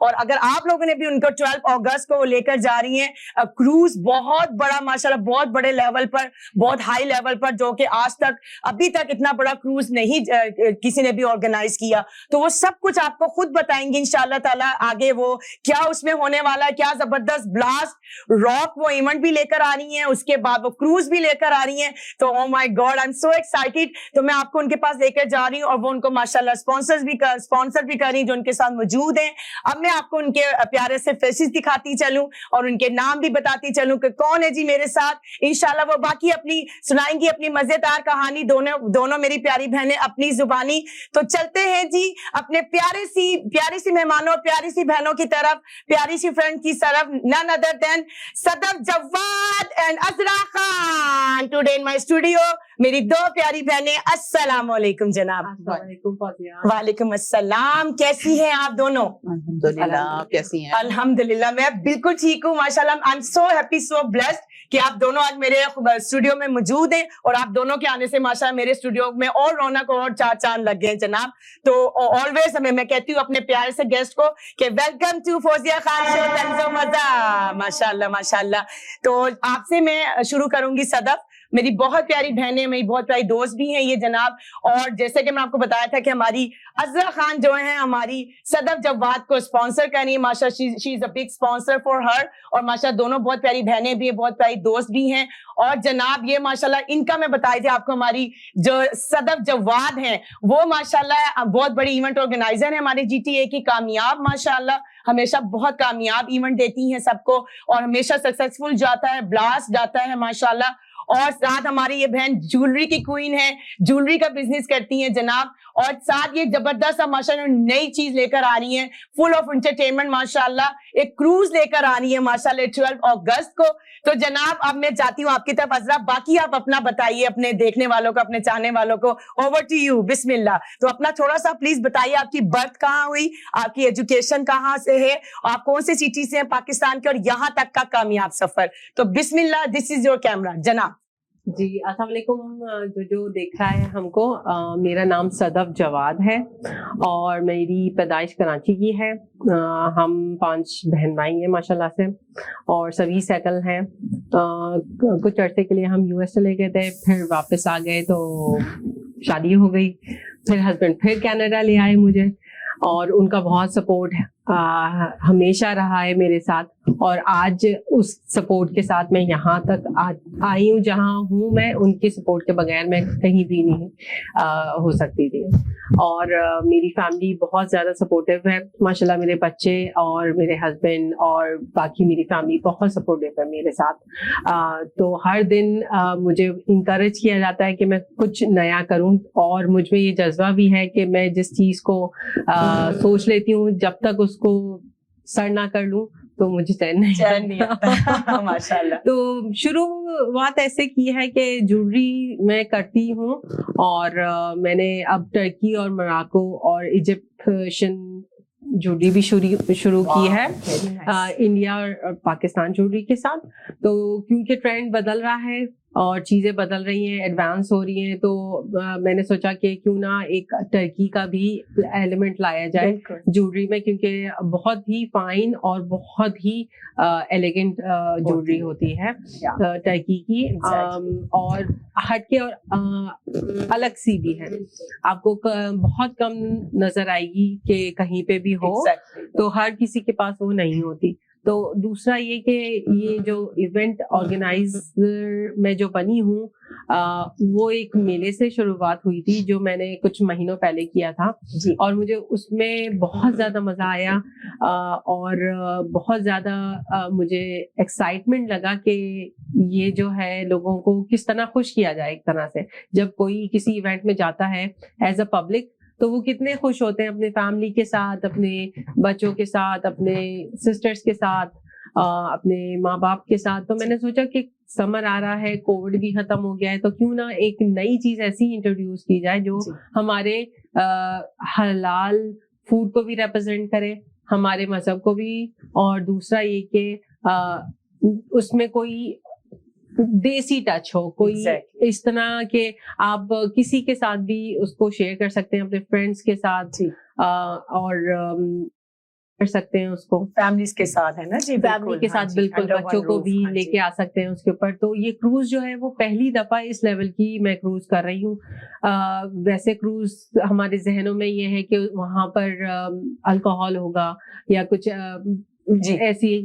اور اگر آپ لوگوں نے بھی ان کو 12 اگست کو لے کر جا رہی ہیں کروز بہت بڑا ماشاءاللہ بہت بڑے لیول پر بہت ہائی لیول پر جو کہ آج تک ابھی تک اتنا بڑا کروز نہیں کسی نے بھی آرگنائز کیا تو وہ سب کچھ آپ کو خود بتائیں گے انشاءاللہ تعالیٰ آگے وہ کیا اس میں ہونے والا ہے کیا زبردست بلاسٹ راک وہ ایونٹ بھی لے کر آ رہی ہیں اس کے بعد وہ کروز بھی لے کر آ رہی ہیں تو oh my God I am so excited تو میں آپ کو ان کے پاس لے کر جا رہی ہوں اور وہ ان کو ماشاءاللہ اسپانسر بھی کر رہی ہیں جو ان کے ساتھ موجود ہیں اب میں آپ کو ان کے پیارے سے فیسز دکھاتی چلوں اور ان کے نام بھی بتاتی چلوں کہ کون ہے جی میرے ساتھ انشاءاللہ وہ باقی اپنی سنائیں گی اپنی مزیدار کہانی دونوں میری پیاری بہنیں اپنی زبانی تو چلتے ہیں جی اپنے پیاری سی مہمانوں پیاری سی بہنوں کی طرف پیاری سی فرینڈ کی طرف none other than Sadaf Jawad and Azra Khan today in my studio میری دو پیاری بہنیں السلام علیکم جناب وعلیکم السلام کیسی ہیں آپ دونوں الحمدللہ آپ کیسی ہیں الحمدللہ میں بالکل ٹھیک ہوں ماشاءاللہ آئی am so happy so blessed کہ آپ دونوں آج میرے اسٹوڈیو میں موجود ہیں اور آپ دونوں کے آنے سے ماشاءاللہ میرے اسٹوڈیو میں اور رونق اور چار چاند لگ گئے جناب تو آلویز میں کہتی ہوں اپنے پیارے سے گیسٹ کو کہ ویلکم ٹو فوزیہ خان شو طنز و مزہ ماشاءاللہ تو آپ سے میں شروع کروں گی صدف میری بہت پیاری بہنیں میری بہت پیاری دوست بھی ہیں یہ جناب اور جیسے کہ میں آپ کو بتایا تھا کہ ہماری عذرا خان جو ہیں ہماری صدف جواد کو اسپانسر کر رہی ہے ماشاءاللہ she is a big sponsor for her اور ماشاءاللہ دونوں بہت پیاری بہنیں بھی ہیں بہت پیاری دوست بھی ہیں اور جناب یہ ماشاءاللہ ان کا میں بتائی تھی آپ کو ہماری جو صدف جواد ہیں وہ ماشاءاللہ بہت بڑی ایونٹ آرگنائزر ہیں ہمارے جی ٹی اے کی کامیاب ماشاءاللہ ہمیشہ بہت کامیاب ایونٹ دیتی ہیں سب کو اور ہمیشہ سکسیسفل جاتا ہے بلاسٹ جاتا ہے ماشاءاللہ اور ساتھ ہماری یہ بہن جولری کی کوئین ہے جولری کا بزنس کرتی ہیں جناب اور ساتھ یہ زبردست ماشاءاللہ نئی چیز لے کر آ رہی ہیں فل آف انٹرٹینمنٹ ماشاءاللہ ایک کروز لے کر آ رہی ہے ماشاءاللہ 12 اگست کو تو جناب اب میں چاہتی ہوں آپ کی طرف عذرا باقی آپ اپنا بتائیے اپنے دیکھنے والوں کو اپنے چاہنے والوں کو اوور ٹو یو بسم اللہ تو اپنا تھوڑا سا پلیز بتائیے آپ کی برتھ کہاں ہوئی آپ کی ایجوکیشن کہاں سے ہے آپ کون سے سٹی سے ہیں پاکستان کے اور یہاں تک کا کامیاب سفر تو بسم اللہ دس از یور کیمرہ جناب جی السلام علیکم جو دیکھ رہا ہے ہم کو میرا نام صدف جواد ہے اور میری پیدائش کراچی کی ہے ہم 5 بہن بھائی ہیں ماشاءاللہ سے اور سبھی سیٹل ہیں کچھ عرصے کے لیے ہم یو ایس چلے گئے تھے پھر واپس آ گئے تو شادی ہو گئی پھر ہسبینڈ پھر کینیڈا لے آئے مجھے اور ان کا بہت سپورٹ ہمیشہ رہا ہے میرے ساتھ اور آج اس سپورٹ کے ساتھ میں یہاں تک آئی ہوں جہاں ہوں میں ان کے سپورٹ کے بغیر میں کہیں بھی نہیں ہو سکتی تھی اور میری فیملی بہت زیادہ سپورٹیو ہے ماشاءاللہ میرے بچے اور میرے ہسبینڈ اور باقی میری فیملی بہت سپورٹیو ہے میرے ساتھ تو ہر دن مجھے انکریج کیا جاتا ہے کہ میں کچھ نیا کروں اور مجھ میں یہ جذبہ بھی ہے کہ میں جس چیز کو سوچ لیتی ہوں جب تک اس کو سر نہ کر لوں تو مجھے چین نہیں آتا ماشاءاللہ تو شروعات ایسے کی ہے کہ جولری میں کرتی ہوں اور میں نے اب ٹرکی اور موراکو اور ایجپشین جولری بھی شروع کی ہے انڈیا اور پاکستان جولری کے ساتھ تو کیونکہ ٹرینڈ بدل رہا ہے اور چیزیں بدل رہی ہیں ایڈوانس ہو رہی ہیں تو میں نے سوچا کہ کیوں نہ ایک ٹرکی کا بھی ایلیمنٹ لایا جائے جولری میں کیونکہ بہت ہی فائن اور بہت ہی ایلیگنٹ جولری ہوتی ہے ٹرکی کی اور ہٹ کے اور الگ سی بھی ہے آپ کو بہت کم نظر آئے گی کہ کہیں پہ بھی ہو تو ہر کسی کے پاس وہ نہیں ہوتی تو دوسرا یہ کہ یہ جو ایونٹ آرگنائزر میں جو بنی ہوں وہ ایک میلے سے شروعات ہوئی تھی جو میں نے کچھ مہینوں پہلے کیا تھا اور مجھے اس میں بہت زیادہ مزہ آیا اور بہت زیادہ مجھے ایکسائٹمنٹ لگا کہ یہ جو ہے لوگوں کو کس طرح خوش کیا جائے ایک طرح سے جب کوئی کسی ایونٹ میں جاتا ہے ایز اے پبلک تو وہ کتنے خوش ہوتے ہیں اپنے فیملی کے ساتھ اپنے بچوں کے ساتھ اپنے سسٹرز کے ساتھ اپنے ماں باپ کے ساتھ تو میں نے سوچا کہ سمر آ رہا ہے کووڈ بھی ختم ہو گیا ہے تو کیوں نہ ایک نئی چیز ایسی انٹروڈیوس کی جائے جو ہمارے حلال فوڈ کو بھی ریپرزینٹ کرے ہمارے مذہب کو بھی اور دوسرا یہ کہ اس میں کوئی دیسی ٹچ ہو کوئی اس طرح کہ آپ کسی کے ساتھ بھی اس کو شیئر کر سکتے ہیں اپنے فرینڈس کے ساتھ اور کر سکتے ہیں اس کو فیملیز کے ساتھ ہے نا جی, فیملی کے ساتھ بالکل, بچوں کو بھی لے کے آ سکتے ہیں اس کے اوپر. تو یہ کروز جو ہے وہ پہلی دفعہ اس لیول کی میں کروز کر رہی ہوں. ویسے کروز ہمارے ذہنوں میں یہ ہے کہ وہاں پر الکوہول ہوگا یا کچھ ایسی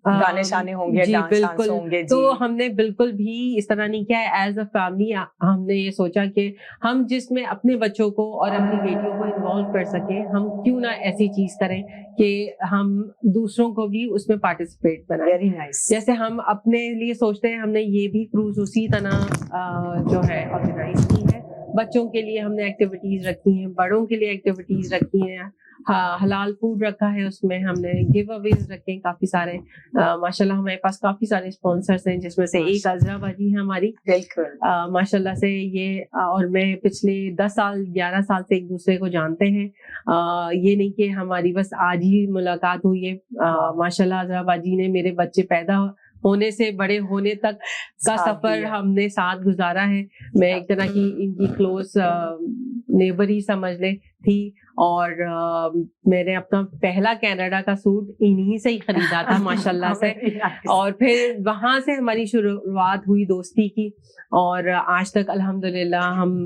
گانے شانے ہوں گے, جی بالکل, ہوں گے. تو ہم نے بالکل بھی اس طرح نہیں کیا ہے. ایز اے فیملی ہم نے یہ سوچا کہ ہم جس میں اپنے بچوں کو اور اپنی بیٹیوں کو انوالو کر سکیں, ہم کیوں نہ ایسی چیز کریں کہ ہم دوسروں کو بھی اس میں پارٹیسپیٹ بنائیں. Very nice. جیسے ہم اپنے لیے سوچتے ہیں, ہم نے یہ بھی کروز اسی طرح جو ہے آرگنائز کی ہے. بچوں کے لیے ہم نے ایکٹیویٹیز رکھی ہیں, بڑوں کے لیے ایکٹیویٹیز رکھی ہیں, حلال فوڈ رکھا ہے, اس میں ہم نے گیو اویز رکھے ہیں کافی سارے. ماشاءاللہ ہمارے پاس کافی سارے اسپانسرس ہیں, جس میں سے ایک عذرا باجی ہے ہماری. بالکل ماشاءاللہ سے یہ اور میں پچھلے 10 سال 11 سال سے ایک دوسرے کو جانتے ہیں. یہ نہیں کہ ہماری بس آج ہی ملاقات ہوئی ہے. ماشاءاللہ عذرا باجی نے میرے بچے پیدا ہونے سے بڑے ہونے تک کا سفر ہم نے ساتھ گزارا ہے. میں ایک طرح کی ان کی کلوز نیبر ہی سمجھ لیں تھی, اور میں نے اپنا پہلا کینیڈا کا سوٹ انہی سے ہی خریدا تھا ماشاءاللہ سے. اور پھر وہاں سے ہماری شروعات ہوئی دوستی کی, اور آج تک الحمدللہ ہم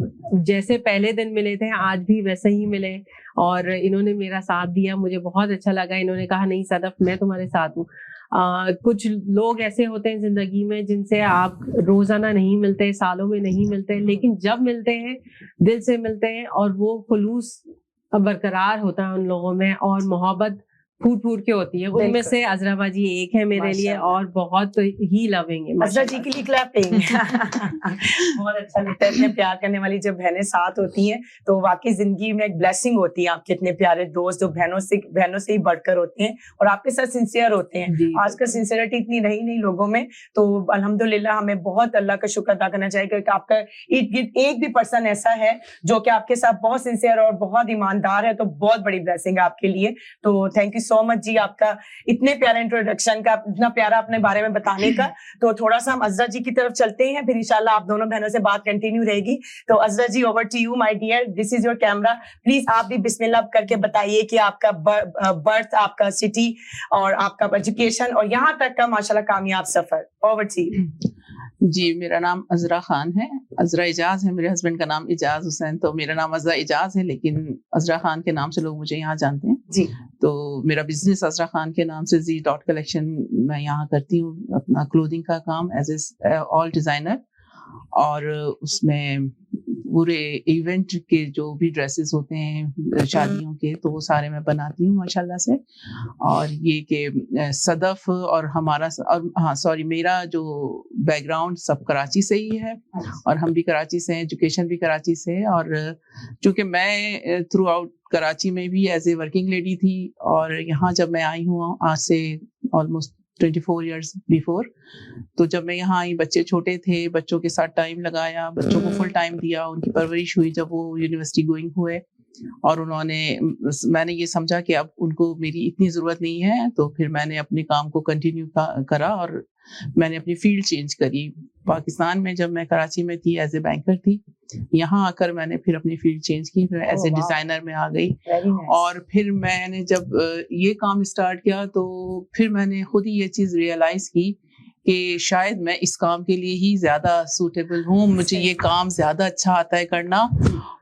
جیسے پہلے دن ملے تھے آج بھی ویسے ہی ملے. اور انہوں نے میرا ساتھ دیا, مجھے بہت اچھا لگا. انہوں نے کہا نہیں صدف میں تمہارے ساتھ ہوں. کچھ لوگ ایسے ہوتے ہیں زندگی میں جن سے آپ روزانہ نہیں ملتے, سالوں میں نہیں ملتے, لیکن جب ملتے ہیں دل سے ملتے ہیں, اور وہ خلوص برقرار ہوتا ہے ان لوگوں میں, اور محبت پھوٹ پھوٹ کے ہوتی ہے. ان میں سے عذرا باجی ایک ہے میرے لیے, اور بہت ہی لونگ ہے. عذرا جی کے لیے کلیپنگ. بہت اچھا لگتا ہے, اتنے پیار کرنے والی جب بہنیں ساتھ ہوتی ہیں تو واقعی زندگی میں ایک بلیسنگ ہوتی ہے. آپ کے اتنے پیارے دوست جو بہنوں سے ہی بڑھ کر ہوتے ہیں, اور آپ کے ساتھ سنسیئر ہوتے ہیں. آج کل سنسیئرٹی اتنی رہی نہیں لوگوں میں, تو الحمدللہ ہمیں بہت اللہ کا شکر ادا کرنا چاہیے کہ آپ کا ارد گرد ایک بھی پرسن ایسا ہے جو کہ آپ کے ساتھ بہت سنسیئر اور بہت ایماندار ہے, تو بہت بڑی بلیسنگ ہے آپ کے لیے. تو تھینک یو سو مچ جی آپ کا اتنے پیارا انٹروڈکشن کا, اتنا پیارا اپنے بارے میں بتانے کا. تو تھوڑا سا ہم عذرا جی کی طرف چلتے ہیں, پھر انشاءاللہ آپ دونوں بہنوں سے بات کنٹینیو رہے گی. تو Azra ji over to you my dear, this is your camera. Please آپ بھی بسم اللہ کر کے بتائیے کہ آپ کا برتھ, آپ کا سٹی, اور آپ کا ایجوکیشن, اور یہاں تک کا ماشاءاللہ کامیاب سفر. Over to you. جی, میرا نام عذرا خان ہے. عذرا اعجاز ہے, میرے ہسبینڈ کا نام اعجاز حسین, تو میرا نام عذرا اعجاز ہے, لیکن عذرا خان کے نام سے لوگ مجھے یہاں جانتے ہیں. جی, تو میرا بزنس عذرا خان کے نام سے زی ڈاٹ کلیکشن میں یہاں کرتی ہوں, اپنا کلودنگ کا کام ایز اے آل ڈیزائنر. اور اس میں پورے ایونٹ کے جو بھی ڈریسز ہوتے ہیں شادیوں کے, تو وہ سارے میں بناتی ہوں ماشاءاللہ سے. اور یہ کہ صدف اور ہمارا, اور ہاں سوری, میرا جو بیک گراؤنڈ سب کراچی سے ہی ہے, اور ہم بھی کراچی سے ہیں, ایجوکیشن بھی کراچی سے ہے. اور چونکہ میں تھرو آؤٹ کراچی میں بھی ایز اے ورکنگ لیڈی تھی, اور یہاں جب میں آئی ہوں آج سے آلموسٹ 24 ایئرس بیفور, تو جب میں یہاں آئی بچے چھوٹے تھے, بچوں کے ساتھ ٹائم لگایا, بچوں کو فل ٹائم دیا, ان کی پرورش ہوئی. جب وہ یونیورسٹی گوئنگ ہوئے اور میں نے یہ سمجھا کہ اب ان کو میری اتنی ضرورت نہیں ہے, تو پھر میں نے اپنے کام کو کنٹینیو کرا, اور میں نے اپنی فیلڈ چینج کری. پاکستان میں جب میں کراچی میں تھی ایز اے بینکر تھی, یہاں آ کر میں نے پھر اپنی فیلڈ چینج کی, پھر ایز اے ڈیزائنر میں آ گئی. اور پھر میں نے جب یہ کام اسٹارٹ کیا, تو پھر میں نے خود ہی یہ چیز ریئلائز کی کہ شاید میں اس کام کے لیے ہی زیادہ سوٹیبل ہوں, مجھے یہ کام زیادہ اچھا آتا ہے کرنا,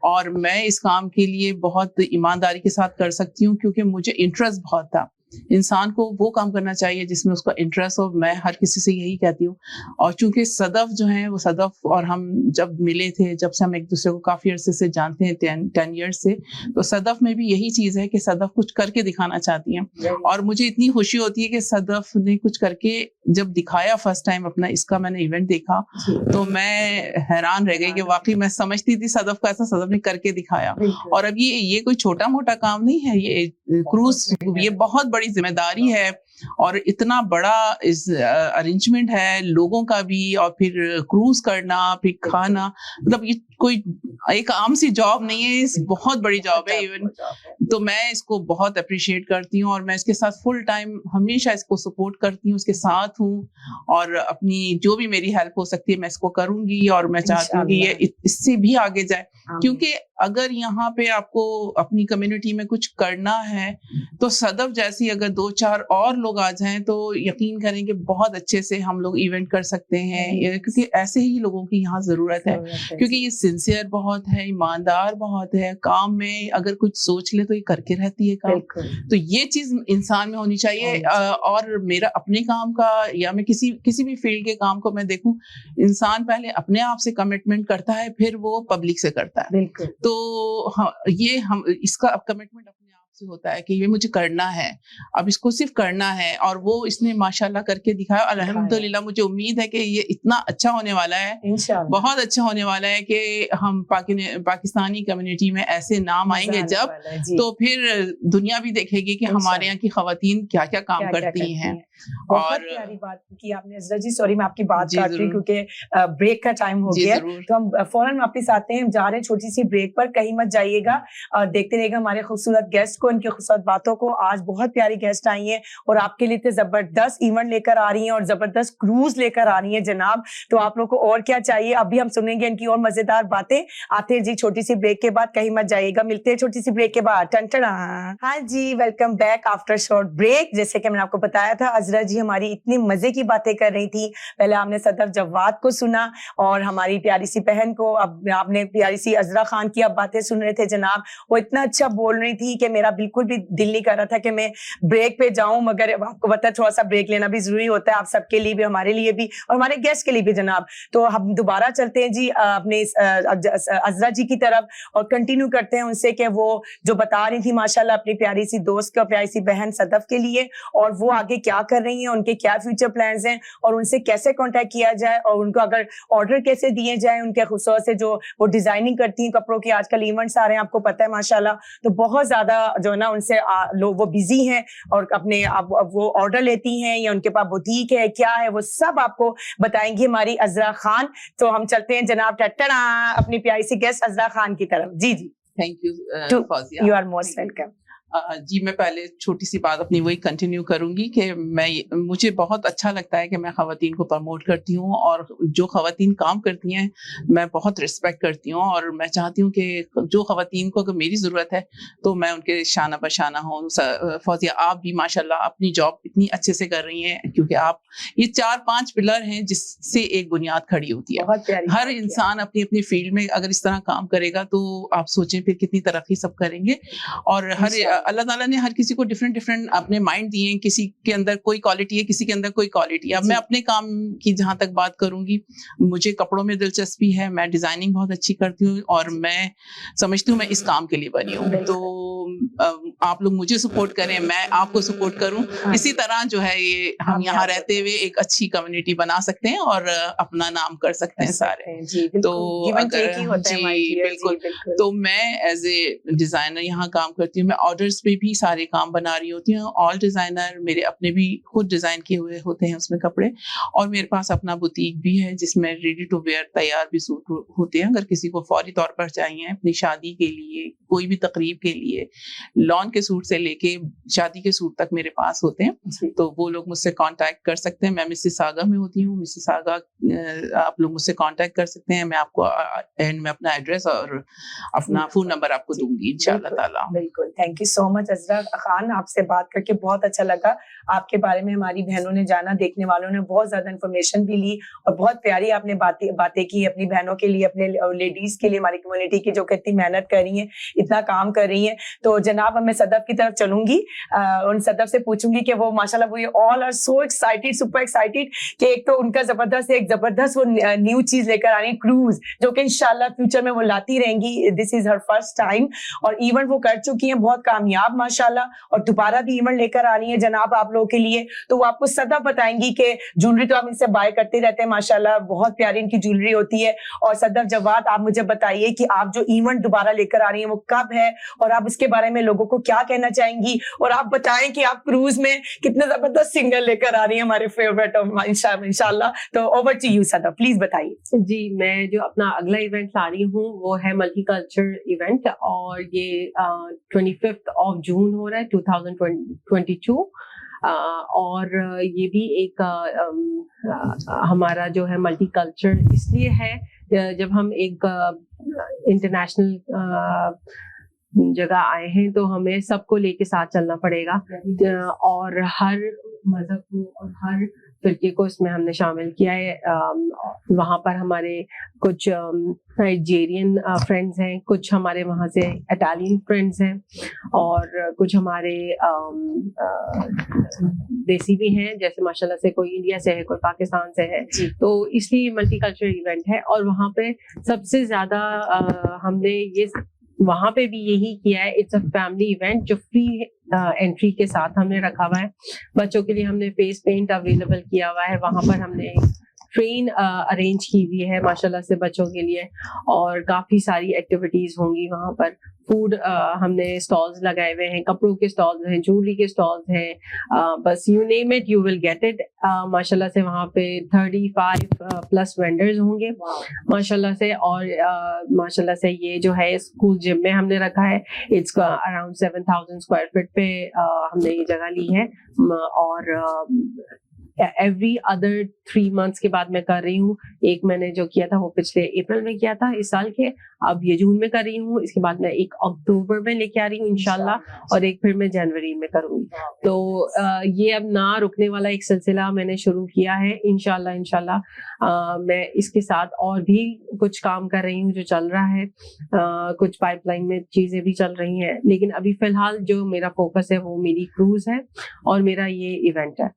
اور میں اس کام کے لیے بہت ایمانداری کے ساتھ کر سکتی ہوں, کیونکہ مجھے انٹرسٹ بہت تھا. انسان کو وہ کام کرنا چاہیے جس میں اس کا انٹرسٹ ہو. میں ہر کسی سے یہی کہتی ہوں. اور چونکہ صدف جو ہیں, وہ صدف اور ہم جب ملے تھے, جب سے ہم ایک دوسرے کو کافی عرصے سے جانتے ہیں, 10 ایئرس سے, تو صدف میں بھی یہی چیز ہے کہ صدف کچھ کر کے دکھانا چاہتی ہیں. اور مجھے اتنی خوشی ہوتی ہے کہ صدف نے کچھ کر کے جب دکھایا فرسٹ ٹائم اپنا, اس کا میں نے ایونٹ دیکھا, تو میں حیران رہ گئی کہ واقعی میں سمجھتی تھی صدف کا ایسا, صدف نے کر کے دکھایا. اور اب یہ کوئی چھوٹا موٹا کام نہیں ہے, یہ کروز, یہ بہت بڑی ذمہ داری ہے اور اتنا بڑا ارینجمنٹ ہے لوگوں کا بھی, اور پھر کروز کرنا, پھر کھانا, مطلب یہ کوئی ایک عام سی جاب نہیں ہے, بہت بڑی جاب ہے ایون. تو میں اس کو بہت اپریشیٹ کرتی ہوں, اور میں اس کے ساتھ فل ٹائم ہمیشہ اس کو سپورٹ کرتی ہوں, اس کے ساتھ ہوں, اور اپنی جو بھی میری ہیلپ ہو سکتی ہے میں اس کو کروں گی, اور میں چاہتی ہوں کہ یہ اس سے بھی آگے جائے. کیونکہ اگر یہاں پہ آپ کو اپنی کمیونٹی میں کچھ کرنا ہے تو صدف جیسی اگر 2-4 اور لوگ آ جائیں تو یقین کریں کہ بہت اچھے سے ہم لوگ ایونٹ کر سکتے ہیں, کیونکہ ایسے ہی لوگوں کی یہاں ضرورت ہے. کیونکہ یہ سنسیئر بہت ہے, ایماندار بہت ہے, کام میں اگر کچھ سوچ لے تو یہ کر کے رہتی ہے کام. تو یہ چیز انسان میں ہونی چاہیے. اور میرا اپنے کام کا یا میں کسی بھی فیلڈ کے کام کو میں دیکھوں, انسان پہلے اپنے آپ سے کمٹمنٹ کرتا ہے, پھر وہ پبلک سے کرتا ہے. تو یہ ہم اس کا کمٹمنٹ اپنے آپ سے ہوتا ہے کہ یہ مجھے کرنا ہے, اب اس کو صرف کرنا ہے, اور وہ اس نے ماشاءاللہ کر کے دکھایا. الحمدللہ مجھے امید ہے کہ یہ اتنا اچھا ہونے والا ہے, بہت اچھا ہونے والا ہے کہ ہم پاکستانی کمیونٹی میں ایسے نام آئیں گے جب, تو پھر دنیا بھی دیکھے گی کہ ہمارے یہاں کی خواتین کیا کیا کام کرتی ہیں. بہت پیاری بات کی آپ نے عزرا جی. سوری میں آپ کی بات کاٹ رہی ہوں کیونکہ بریک کا ٹائم ہو گیا, تو ہم فوراً واپس آتے ہیں. ہم جا رہے ہیں چھوٹی سی بریک پر, کہیں مت جائیے گا, دیکھتے رہیے گا ہمارے خوبصورت گیسٹ کو, ان کی خوبصورت باتوں کو. آج بہت پیاری گیسٹ آئی ہیں اور آپ کے لیے زبردست ایونٹ لے کر آ رہی ہیں اور زبردست کروز لے کر آ رہی ہیں جناب. تو آپ لوگ کو اور کیا چاہیے, ابھی ہم سنیں گے ان کی اور مزیدار باتیں. آتے ہیں جی چھوٹی سی بریک کے بعد, کہیں مت جائیے گا, ملتے ہیں چھوٹی سی بریک کے بعد. ہاں جی, welcome back after short break. جیسے کہ میں نے آپ کو بتایا تھا, عزرا جی ہماری اتنی مزے کی باتیں کر رہی تھی. پہلے آپ نے صدف جواد کو سنا اور ہماری پیاری سی بہن کو, اب آپ نے پیاری سی عزرا خان کی اب باتیں سن رہے تھے جناب. وہ اتنا اچھا بول رہی تھی کہ میرا بالکل بھی دل نہیں کر رہا تھا کہ میں بریک پہ جاؤں, مگر آپ کو پتا ہے تھوڑا سا بریک لینا بھی ضروری ہوتا ہے, آپ سب کے لیے بھی, ہمارے لیے بھی, اور ہمارے گیسٹ کے لیے بھی جناب. تو ہم دوبارہ چلتے ہیں جی اپنے عزرا جی کی طرف اور کنٹینیو کرتے ہیں ان سے کہ وہ جو بتا رہی تھی ماشاءاللہ اپنی پیاری سی دوست کو, پیاری سی بہن صدف کے لیے, اور وہ آگے کیا کر رہی ہیں, ان کے کیا فیوچر پلانز ہیں, اور ان سے کیسے کانٹیکٹ کیا جائے, اور ان کو اگر آرڈر کیسے دیے جائیں, ان کے خصوص سے جو وہ ڈیزائننگ کرتی ہیں کپڑوں کی. آج کل ایونٹس آ رہے ہیں, آپ کو پتہ ہے ماشاءاللہ, تو بہت زیادہ جو ہے نا ان سے لوگ وہ بزی ہیں اور اپنے وہ آرڈر لیتی ہیں, یا ان کے پاس بوتیک ہے, کیا ہے, وہ سب آپ کو بتائیں گی ہماری عزرا خان. تو ہم چلتے ہیں جناب ٹٹڑا اپنی پیاری سی گیسٹ عزرا خان کی طرف. جی جی, thank you Fauzia. You are most welcome. جی میں پہلے چھوٹی سی بات اپنی وہی کنٹینیو کروں گی کہ مجھے بہت اچھا لگتا ہے کہ میں خواتین کو پروموٹ کرتی ہوں, اور جو خواتین کام کرتی ہیں میں بہت رسپیکٹ کرتی ہوں, اور میں چاہتی ہوں کہ جو خواتین کو اگر میری ضرورت ہے تو میں ان کے شانہ بشانہ ہوں. فوزیہ آپ بھی ماشاءاللہ اپنی جاب اتنی اچھے سے کر رہی ہیں, کیونکہ آپ یہ 4-5 پلر ہیں جس سے ایک بنیاد کھڑی ہوتی ہے. ہر انسان اپنی اپنی فیلڈ میں اگر اس طرح کام کرے گا تو آپ سوچیں پھر کتنی ترقی سب کریں گے. اور اللہ تعالیٰ نے ہر کسی کو ڈفرینٹ اپنے مائنڈ دیے ہیں, کسی کے اندر کوئی کوالٹی ہے, کسی کے اندر کوئی کوالٹی ہے. اب میں اپنے کام کی جہاں تک بات کروں گی, مجھے کپڑوں میں دلچسپی ہے, میں ڈیزائننگ بہت اچھی کرتی ہوں, اور میں سمجھتی ہوں میں اس کام کے لیے بنی ہوں. تو آپ لوگ مجھے سپورٹ کریں, میں آپ کو سپورٹ کروں. اسی طرح جو ہے یہ ہم یہاں رہتے ہوئے ایک اچھی کمیونٹی بنا سکتے ہیں اور اپنا نام کر سکتے ہیں سارے. تو جی بالکل, تو میں ایز اے ڈیزائنر یہاں کام کرتی ہوں. میں آرڈرز پہ بھی سارے کام بنا رہی ہوتی ہوں. آل ڈیزائنر میرے اپنے بھی خود ڈیزائن کیے ہوئے ہوتے ہیں اس میں کپڑے, اور میرے پاس اپنا بوتیک بھی ہے جس میں ریڈی ٹو ویئر تیار بھی سوٹ ہوتے ہیں. اگر کسی کو فوری طور پر چاہیے اپنی شادی کے لیے, کوئی بھی تقریب کے لیے, لان کے سوٹ سے لے کے شادی کے سوٹ تک میرے پاس ہوتے ہیں, تو وہ لوگ مجھ سے کانٹیکٹ کر سکتے ہیں. میں مسیساگا میں ہوتی ہوں, مسیساگا آپ لوگ مجھ سے کانٹیکٹ کر سکتے ہیں. میں آپ کو اینڈ میں اپنا ایڈریس اور اپنا فون نمبر آپ کو دوں گی انشاءاللہ تعالیٰ. بالکل, تھینک یو سو مچ عزرا خان, آپ سے بات کر کے بہت اچھا لگا. آپ کے بارے میں ہماری بہنوں نے جانا, دیکھنے والوں نے بہت زیادہ انفارمیشن بھی لی, اور بہت پیاری آپ نے باتیں کی اپنی بہنوں کے لیے, اپنے لیڈیز کے لیے, ہماری کمیونٹی کی جو کتنی محنت کر رہی ہیں, اتنا کام کر رہی ہیں. تو جناب اب میں صدف کی طرف چلوں گی, ان صدف سے پوچھوں گی کہ وہ ماشاءاللہ وہ all are so excited, super excited کہ ایک تو ان کا زبردست وہ نیو چیز لے کر آ رہی ہیں, کروز, جو کہ انشاءاللہ فیوچر میں وہ لاتی رہیں گی. دس از ہر فرسٹ ٹائم, اور ایونٹ وہ کر چکی ہیں بہت کامیاب ماشاءاللہ, اور دوبارہ بھی ایونٹ لے کر آ رہی ہیں جناب آپ لوگوں کے لیے. تو وہ آپ کو صدف بتائیں گی کہ جولری تو آپ ان سے بائی کرتے رہتے ہیں ماشاءاللہ, بہت پیاری ان کی جولری ہوتی ہے. اور صدف جواد, آپ مجھے بتائیے کہ آپ جو ایونٹ دوبارہ لے کر آ رہی ہیں وہ کب ہے, اور آپ اس کے بارے میں میں لوگوں کو کیا کہنا چاہیں گی, اور آپ بتائیں کہ آپ کروز میں کتنے زبردست سنگر لے کر آ رہی ہیں ہمارے فیوریٹ انشاءاللہ. تو اوور ٹو یو سدا, پلیز بتائیے. جی, میں جو اپنا اگلا ایونٹ لا رہی ہوں وہ ہے ملٹی کلچر ایونٹ, اور یہ 25 جون ہو رہا ہے 2022. اور یہ بھی ایک ہمارا جو ہے ملٹی کلچر اس لیے ہے, جب ہم ایک انٹرنیشنل جگہ آئے ہیں تو ہمیں سب کو لے کے ساتھ چلنا پڑے گا, اور ہر مذہب کو اور ہر فرقے کو اس میں ہم نے شامل کیا ہے. وہاں پر ہمارے کچھ نائجیرین فرینڈز ہیں, کچھ ہمارے وہاں سے اٹالین فرینڈز ہیں, اور کچھ ہمارے دیسی بھی ہیں, جیسے ماشاء اللہ سے کوئی انڈیا سے ہے, کوئی پاکستان سے ہے. تو اس لیے ملٹی کلچرل ایونٹ ہے, اور وہاں پہ سب سے زیادہ ہم نے یہ وہاں پہ بھی یہی کیا ہے, اٹس اے فیملی ایونٹ جو فری انٹری کے ساتھ ہم نے رکھا ہوا ہے. بچوں کے لیے ہم نے فیس پینٹ اویلیبل کیا ہوا ہے, وہاں پر ہم نے ٹرین ارینج کی ہوئی ہے ماشاءاللہ سے بچوں کے لیے, اور کافی ساری ایکٹیویٹیز ہوں گی وہاں پر. فوڈ ہم نے اسٹالز لگائے ہوئے ہیں, کپڑوں کے اسٹالز ہیں, جویلری کے اسٹالز ہیں, بس you name it you will get it. ماشاءاللہ سے وہاں پہ 35+ وینڈرز ہوں گے ماشاءاللہ سے. اور ماشاءاللہ سے یہ جو ہے اسکول جم میں ہم نے رکھا ہے, اٹس اراؤنڈ 7000 اسکوائر فٹ پہ ہم نے یہ جگہ لی ہے. اور ایوری ادر 3 months کے بعد میں کر رہی ہوں. ایک میں نے جو کیا تھا وہ پچھلے اپریل میں کیا تھا اس سال کے, اب یہ جون میں کر رہی ہوں. اس کے بعد میں ایک اکتوبر میں لے کے آ رہی ہوں انشاءاللہ, اور ایک پھر میں جنوری میں کروں گی. تو یہ اب نہ رکنے والا ایک سلسلہ میں نے شروع کیا ہے انشاءاللہ. میں اس کے ساتھ اور بھی کچھ کام کر رہی ہوں جو چل رہا ہے, کچھ پائپ لائن میں چیزیں بھی چل رہی ہیں, لیکن ابھی فی الحال جو میرا فوکس ہے وہ میری کروز ہے اور میرا یہ ایونٹ ہے.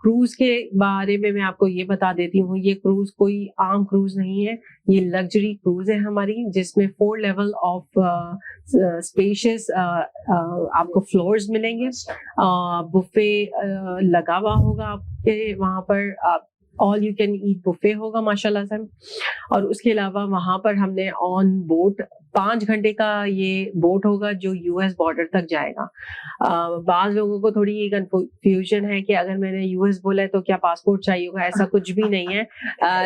کروز کے بارے میں آپ کو یہ بتا دیتی ہوں, یہ کروز کوئی عام کروز نہیں ہے, یہ لگژری کروز ہے ہماری, جس میں 4 لیول آف اسپیشیس آپ کو فلورز ملیں گے. بفے لگا ہوا ہوگا آپ کے وہاں پر, all you can eat buffet ہوگا ماشاءاللہ سے. اور اس کے علاوہ وہاں پر ہم نے آن بوٹ 5 گھنٹے کا یہ بوٹ ہوگا جو US بارڈر تک جائے گا. بعض لوگوں کو تھوڑی یہ کنفیوژن ہے کہ اگر میں نے US بولا ہے تو کیا پاسپورٹ چاہیے ہوگا, ایسا کچھ بھی نہیں ہے.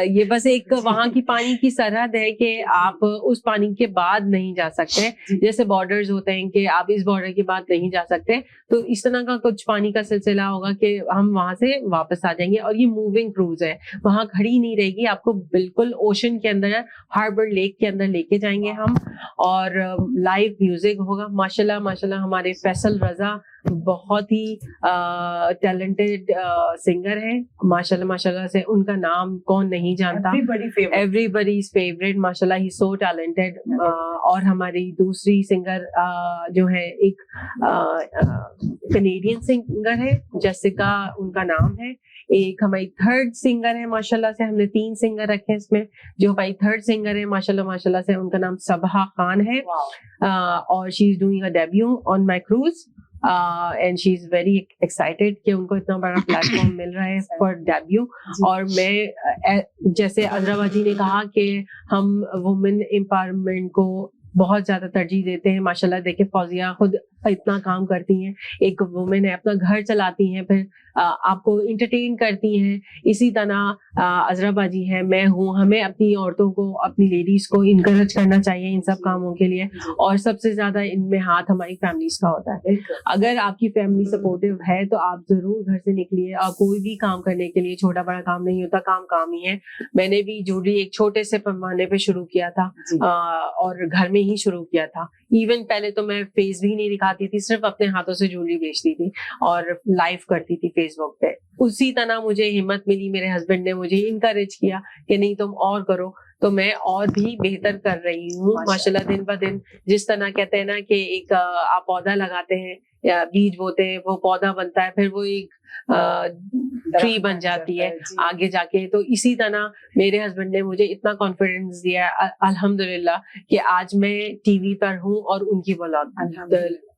یہ بس ایک وہاں کی پانی کی سرحد ہے کہ آپ اس پانی کے بعد نہیں جا سکتے, جیسے بارڈرز ہوتے ہیں کہ آپ اس بارڈر کے بعد نہیں جا سکتے, تو اس طرح کا کچھ پانی کا سلسلہ ہوگا کہ ہم وہاں سے واپس آ جائیں گے. اور یہ موونگ کروز ہے, وہاں کھڑی نہیں رہے گی, آپ کو بالکل اوشن کے اندر, ہاربر لیک کے اندر لے کے جائیں گے ہم. اور لائیو میوزک ہوگا ماشاءاللہ. ہمارے فیصل رضا بہت ہی ٹیلنٹڈ سنگر ہیں ماشاءاللہ سے, ان کا نام کون نہیں جانتا, ایوری باڈیز فیوریٹ ماشاءاللہ, ہی سو ٹیلنٹڈ. اور ہماری دوسری سنگر جو ہے ایک کینیڈین سنگر ہے, جیسیکا ان کا نام ہے. ایک ہماری 3rd سنگر ہے ماشاءاللہ سے, ہم نے 3 سنگر رکھے اس میں. جو ہماری 3rd سنگر ہے ماشاءاللہ سے, ان کا نام صبا خان ہے, اور she is doing a debut on my cruise. And she is very excited کہ ان کو اتنا بڑا پلیٹ فارم مل رہا ہے فار ڈیبیو. اور میں جیسے عذرا باجی نے کہا کہ ہم وومن امپاورمنٹ کو بہت زیادہ ترجیح دیتے ہیں ماشاءاللہ. دیکھیں فوزیہ خود اتنا کام کرتی ہیں, ایک وومن ہے, اپنا گھر چلاتی ہیں, پھر آپ کو انٹرٹین کرتی ہیں. اسی طرح عذرا باجی ہے, میں ہوں, ہمیں اپنی عورتوں کو, اپنی لیڈیز کو انکریج کرنا چاہیے ان سب کاموں کے لیے. اور سب سے زیادہ ان میں ہاتھ ہماری فیملیز کا ہوتا ہے. اگر آپ کی فیملی سپورٹیو ہے تو آپ ضرور گھر سے نکلیے. اور کوئی بھی کام کرنے کے لیے چھوٹا بڑا کام نہیں ہوتا, کام ہی ہے. میں نے بھی جوڑی ایک چھوٹے سے پیمانے پہ شروع کیا تھا, اور گھر میں ہی شروع کیا تھا. ایون پہلے تو میں فیس بھی نہیں دکھاتی تھی, صرف اپنے ہاتھوں سے جویلری بیچتی تھی اور لائیو کرتی تھی فیس بک پہ. اسی طرح مجھے ہمت ملی, میرے ہسبینڈ نے مجھے انکریج کیا کہ نہیں تم اور کرو, تو میں اور بھی بہتر کر رہی ہوں ماشاءاللہ دن بہ دن. جس طرح کہتے ہیں نا کہ ایک آپ پودا لگاتے ہیں یا بیج بوتے ہیں, وہ پودا بنتا ہے, پھر وہ ایک ٹری بن جاتی ہے آگے جا کے. تو اسی طرح میرے ہسبینڈ نے مجھے اتنا کانفیڈینس دیا الحمدللہ کہ آج میں ٹی وی پر ہوں اور ان کی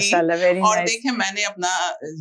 گی. اور دیکھیں میں نے اپنا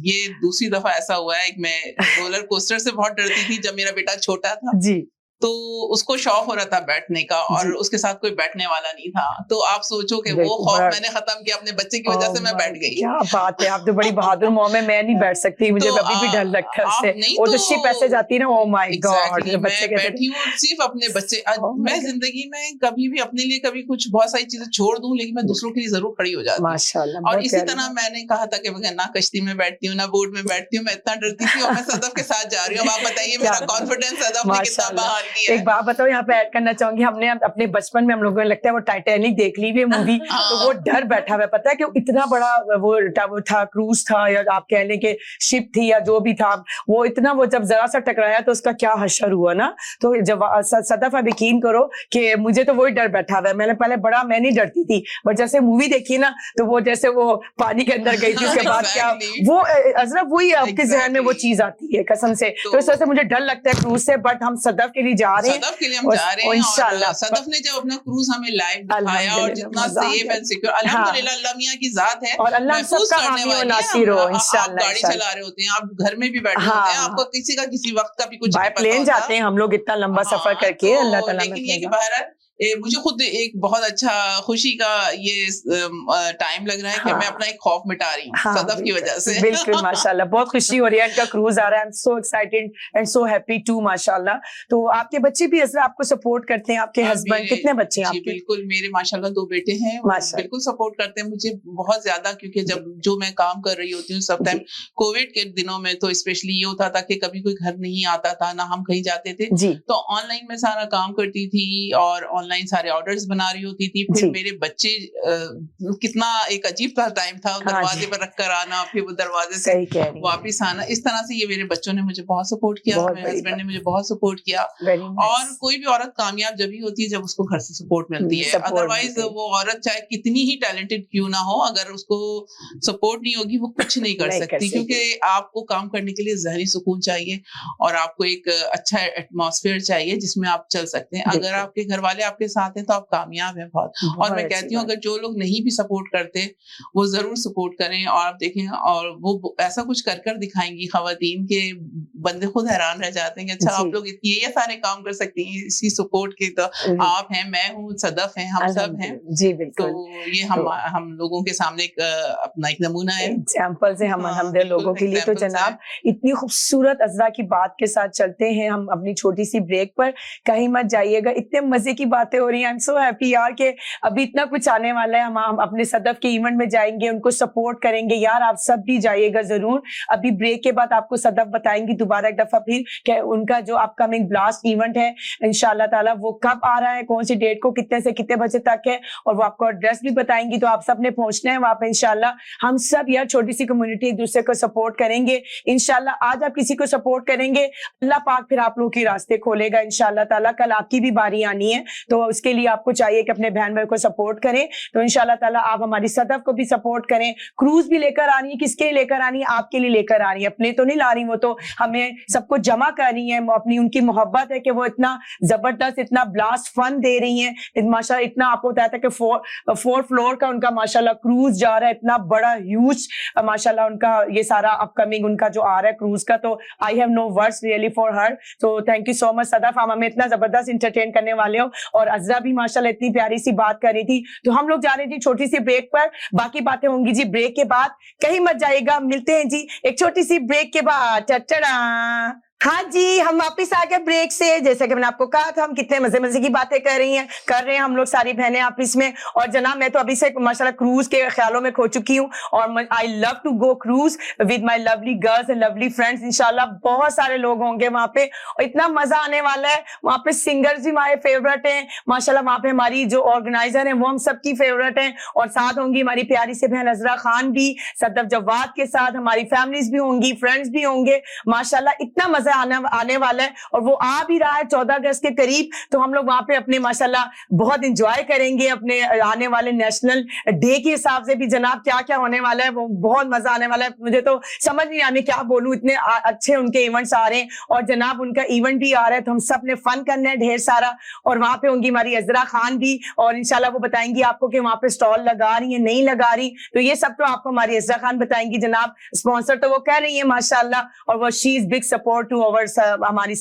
یہ دوسری دفعہ ایسا ہوا ہے کہ میں رولر کوسٹر سے بہت ڈرتی تھی جب میرا بیٹا چھوٹا تھا جی, تو اس کو شوق ہو رہا تھا بیٹھنے کا اور اس کے ساتھ کوئی بیٹھنے والا نہیں تھا. تو آپ سوچو کہ وہ خوف میں نے ختم کیا اپنے بچے کی وجہ سے, میں بیٹھ گئی. کیا بات ہے, آپ تو بڑی بہادر موم ہے. میں نہیں بیٹھ سکتی, مجھے ابھی بھی ڈر لگتا ہے اس سے. وہ جو شپ ایسے جاتی ہے نا, او مائی گاڈ. میں بیٹھی ہوں صرف اپنے بچے. میں زندگی میں کبھی بھی اپنے لیے کبھی کچھ بہت ساری چیزیں چھوڑ دوں, لیکن میں دوسروں کے لیے ضرور کھڑی ہو جاتی ہوں. ماشاءاللہ. اور اسی طرح میں نے کہا تھا کہ نہ کشتی میں بیٹھتی ہوں نہ بوٹ میں بیٹھتی ہوں, میں اتنا ڈرتی تھی, اور میں صدف کے ساتھ جا رہی ہوں. آپ بتائیے میرا کانفیڈینس صدف نے کتنا بحال کیا. ایک بات بتاؤ یہاں پہ ایڈ کرنا چاہوں گی, ہم نے اپنے بچپن میں ہم لوگوں کو لگتا ہے وہ ٹائٹینک دیکھ لی ہوئی مووی, تو وہ ڈر بیٹھا ہوا ہے. پتا ہے کہ اتنا بڑا وہ تھا, کروز تھا, یا آپ کہہ لیں کہ شپ تھی یا جو بھی تھا, وہ اتنا, وہ جب ذرا سا ٹکرایا تو اس کا کیا حشر ہوا نا. تو جب صدف آپ یقین کرو کہ مجھے تو وہی ڈر بیٹھا ہوا ہے. میں نے پہلے بڑا میں نہیں ڈرتی تھی, بٹ جیسے مووی دیکھی نا تو وہ جیسے وہ پانی کے اندر گئی تھی, اس کے بعد کیا وہ عذرا وہی آپ کے ذہن میں وہ چیز آتی ہے قسم سے. تو اس وجہ سے مجھے ڈر لگتا ہے کروز سے, بٹ ہم صدف کے لیے جا رہے ہیں انشاءاللہ. صدف نے جب اپنا کروز ہمیں لائیو دکھایا اور جتنا سیف اینڈ سیکیور, الحمدللہ اللہ میاں کی ذات ہے, اور اللہ سب کا حامی و ناصر ہو انشاءاللہ. آپ گاڑی چلا رہے ہوتے ہیں, آپ گھر میں بھی بیٹھے ہوتے ہیں, آپ کو کسی کا کسی وقت کا بھی کچھ بائی پلین جاتے ہیں ہم لوگ اتنا لمبا سفر کر کے, اللہ تعالیٰ. لیکن یہ کہ بہرحال مجھے خود ایک بہت اچھا خوشی کا یہ ٹائم لگ رہا ہے کہ میں اپنا ایک خوف مٹا رہی ہوں صدف کی وجہ سے. بالکل ماشاءاللہ, بہت خوشی ہو رہی ہے. ان کا کروز آ رہا ہے, I am so excited and so happy to ماشاءاللہ. تو آپ کے بچے بھی عذرا آپ کو سپورٹ کرتے ہیں, آپ کے ہسبینڈ کتنے بچے ہیں آپ کے؟ بالکل, میرے ماشاءاللہ 2 بیٹے ہیں, بالکل سپورٹ کرتے ہیں مجھے بہت زیادہ, کیونکہ جب جو میں کام کر رہی ہوتی ہوں سب ٹائم کووڈ کے دنوں میں, تو اسپیشلی یہ ہوتا تھا کہ کبھی کوئی گھر نہیں آتا تھا, نہ ہم کہیں جاتے تھے, تو آن لائن میں سارا کام کرتی تھی اور آن لائن سارے آرڈرز بنا رہی ہوتی تھی. پھر میرے بچے کتنا ایک عجیب سا ٹائم تھا, دروازے پر رکھ کر آنا, پھر وہ دروازے سے واپس آنا, اس طرح سے یہ میرے بچوں نے مجھے بہت سپورٹ کیا, میرے ہسبینڈ نے مجھے بہت سپورٹ کیا. اور کوئی بھی عورت کامیاب جبھی ہوتی ہے جب اس کو گھر سے سپورٹ ملتی ہے, ادروائز وہ عورت چاہے کتنی ہی ٹیلنٹڈ کیوں نہ ہو, اگر اس کو سپورٹ نہیں ہوگی وہ کچھ نہیں کر سکتی, کیونکہ آپ کو کام کرنے کے لیے ذہنی سکون چاہیے اور آپ کو ایک اچھا ایٹماسفیئر چاہیے جس میں آپ چل سکتے ہیں. اگر آپ کے گھر والے آپ کے ساتھ ہیں تو آپ کامیاب ہیں بہت. اور میں کہتی ہوں اگر جو لوگ نہیں بھی سپورٹ کرتے وہ ضرور سپورٹ کریں, اور آپ دیکھیں اور وہ ایسا کچھ کر کر دکھائیں گی خواتین کے بندے خود حیران رہ جاتے ہیں کہ اچھا آپ لوگ یہ سارے کام کر سکتی ہیں اسی سپورٹ کے. تو آپ ہیں, میں ہوں, صدف ہیں, ہم سب ہیں. جی بالکل, تو یہ ہم لوگوں کے سامنے اپنا ایک نمونہ ہے, ایگزامپل سے ہم لوگوں کے لیے. تو جناب اتنی خوبصورت عذرا کی بات کے ساتھ چلتے ہیں ہم اپنی چھوٹی سی بریک پر, کہیں مت جائیے گا, اتنے مزے کی باتیں ہو رہی ہیں. آئی ایم سو ہیپی یار کہ ابھی اتنا کچھ آنے والا ہے. ہم اپنے صدف کے ایونٹ میں جائیں گے, ان کو سپورٹ کریں گے. یار آپ سب بھی جائیے گا ضرور. ابھی بریک کے بعد آپ کو صدف بتائیں گی دوبارہ ایک دفعہ پھر کہ ان کا جو اپ کمنگ بلاسٹ ایونٹ ہے انشاءاللہ تعالیٰ وہ کب آ رہا ہے, کون سی ڈیٹ کو, کتنے سے کتنے بجے تک ہے, اور وہ آپ کو ایڈریس بھی بتائیں گی. تو آپ سب نے پہنچنا ہے وہاں پہ انشاءاللہ. ہم سب یار چھوٹی سی کمیونٹی ایک دوسرے کو سپورٹ کریں گے انشاءاللہ. آج آپ کسی کو سپورٹ کریں گے, اللہ پاک پھر آپ لوگوں کی راستے کھولے گا انشاءاللہ تعالیٰ. کل آپ کی بھی باری آنی ہے, تو اس کے لیے آپ کو چاہیے کہ اپنے بہن بھائی کو سپورٹ کریں. تو انشاءاللہ تعالیٰ آپ ہماری صدف کو بھی سپورٹ کریں. کروز بھی لے کر آنی ہے, کس کے لے کر آنی ہے, آپ کے لیے لے کر آنی ہے, اپنے تو نہیں لا رہی, وہ تو ہمیں سب کو جمع کرنی ہے. اپنی ان کی محبت ہے کہ وہ اتنا زبردست اتنا بلاسٹ فن دے رہی ہیں ماشاءاللہ. اتنا آپ کو بتایا تھا کہ 4 فلور کا ان کا ماشاءاللہ کروز جا رہا ہے, اتنا بڑا ہیوج ماشاءاللہ ان کا یہ سارا اپ کمنگ ان کا جو آ رہا ہے کروز کا. تو I have no words really for her. تو تھینک یو سو مچ صدف, ہم ہمیں اتنا زبردست انٹرٹین کرنے والے ہو. اور عذرا بھی ماشاءاللہ اتنی پیاری سی بات کر رہی تھی. تو ہم لوگ جا رہے تھے چھوٹی سی بریک پر, باقی باتیں ہوں گی جی بریک کے بعد, کہیں مت جائے گا. ملتے ہیں جی ایک چھوٹی سی بریک کے بعد. ٹٹڑا. ہاں جی, ہم واپس آ گئے بریک سے. جیسا کہ میں نے آپ کو کہا تھا ہم کتنے مزے کی باتیں کر رہے ہیں ہم لوگ ساری بہنیں آپس میں. اور جناب میں تو ابھی سے ماشاءاللہ کروز کے خیالوں میں کھو چکی ہوں, اور I love to go cruise with my lovely girls and lovely friends. انشاءاللہ بہت سارے لوگ ہوں گے وہاں پہ, اور اتنا مزہ آنے والا ہے. وہاں پہ سنگرز بھی ہمارے فیوریٹ ہیں ماشاءاللہ. وہاں پہ ہماری جو آرگنائزر ہیں وہ ہم سب کی فیوریٹ ہیں, اور ساتھ ہوں گی ہماری پیاری سے بہن عذرا خان بھی, صدف جواد کے ساتھ ہماری فیملیز بھی ہوں گی, فرینڈس بھی ہوں گے ماشاءاللہ. اتنا مزہ مزہ آنے والا ہے, اور وہ آ بھی رہا ہے 14 اگست کے قریب. تو ہم لوگ وہاں پہ اپنے ماشاءاللہ بہت انجوائے کریں گے اپنے آنے والے نیشنل ڈے کے حساب سے بھی. جناب کیا کیا ہونے والا ہے, وہ بہت مزہ آنے والا ہے. مجھے تو سمجھ نہیں آنے کیا بولوں, اتنے اچھے ان کے ایونٹس آ رہے ہیں. اور جناب ان کا ایونٹ بھی آ رہا ہے, تو ہم سب نے فن کرنا ہے ڈھیر سارا. اور وہاں پہ ہوں گی ہماری عذرا خان بھی, اور انشاءاللہ وہ بتائیں گی آپ کو کہ وہاں پہ اسٹال لگا رہی ہیں نہیں لگا رہی. تو یہ سب تو آپ کو ہماری عذرا خان بتائیں گی جناب. اسپانسر تو وہ کہہ رہی ہیں ماشاءاللہ, اور وہ she is big support to over ہماری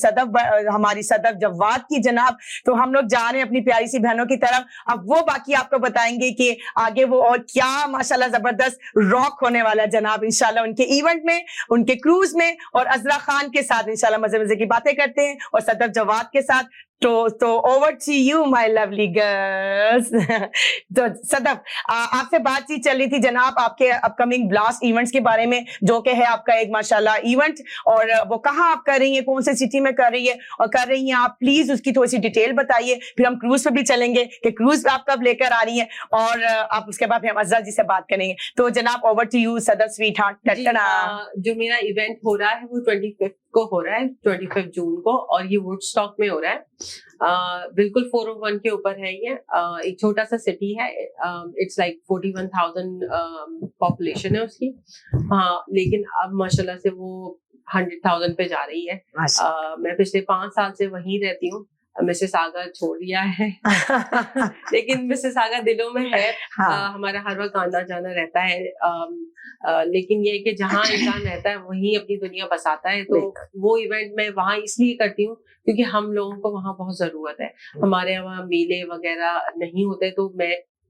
صدف جواد کی جناب. تو ہم لوگ جا رہے ہیں اپنی پیاری سی بہنوں کی طرف. اب وہ باقی آپ کو بتائیں گے کہ آگے وہ اور کیا ماشاءاللہ زبردست راک ہونے والا ہے جناب انشاءاللہ ان کے ایونٹ میں, ان کے کروز میں, اور عذرا خان کے ساتھ انشاءاللہ مزے مزے کی باتیں کرتے ہیں, اور صدف جواد کے ساتھ. تو over to you my lovely girls. تو صدف آپ سے بات چیت چل رہی تھی جناب آپ کے اپ کمنگ بلاسٹ ایونٹس کے بارے میں, جو کہ ہے آپ کا ایک ماشاءاللہ ایونٹ, اور وہ کہاں آپ کر رہی ہیں, کون سے سٹی میں کر رہی ہے, اور کر رہی ہیں آپ پلیز اس کی تھوڑی سی ڈیٹیل بتائیے. پھر ہم کروز پہ بھی چلیں گے کہ کروز آپ کب لے کر آ رہی ہیں, اور آپ اس کے بعد پھر ہم عزا جی سے بات کریں گے. تو جناب over to you Sadaf sweetheart. جو میرا ایونٹ ہو رہا ہے وہ 25 کو ہو رہا ہے, 25 جون کو, اور یہ ووڈ اسٹاک میں ہو رہا ہے. بالکل 401 کے اوپر ہے یہ, ایک چھوٹا سا سٹی ہے, اٹس لائک 41,000 پاپولیشن ہے اس کی. ہاں لیکن اب ماشاءاللہ سے وہ 100,000 پہ جا رہی ہے. میں پچھلے 5 سال سے وہیں رہتی ہوں. مسز آگا چھوڑ دیا ہے لیکن مسز آگا دلوں میں ہے, ہمارا ہر وقت آنا جانا رہتا ہے. لیکن یہ کہ جہاں انسان رہتا ہے وہیں اپنی دنیا بساتا ہے. تو وہ ایونٹ میں وہاں اس لیے کرتی ہوں کیونکہ ہم لوگوں کو وہاں بہت ضرورت ہے. ہمارے وہاں میلے وغیرہ نہیں ہوتے, تو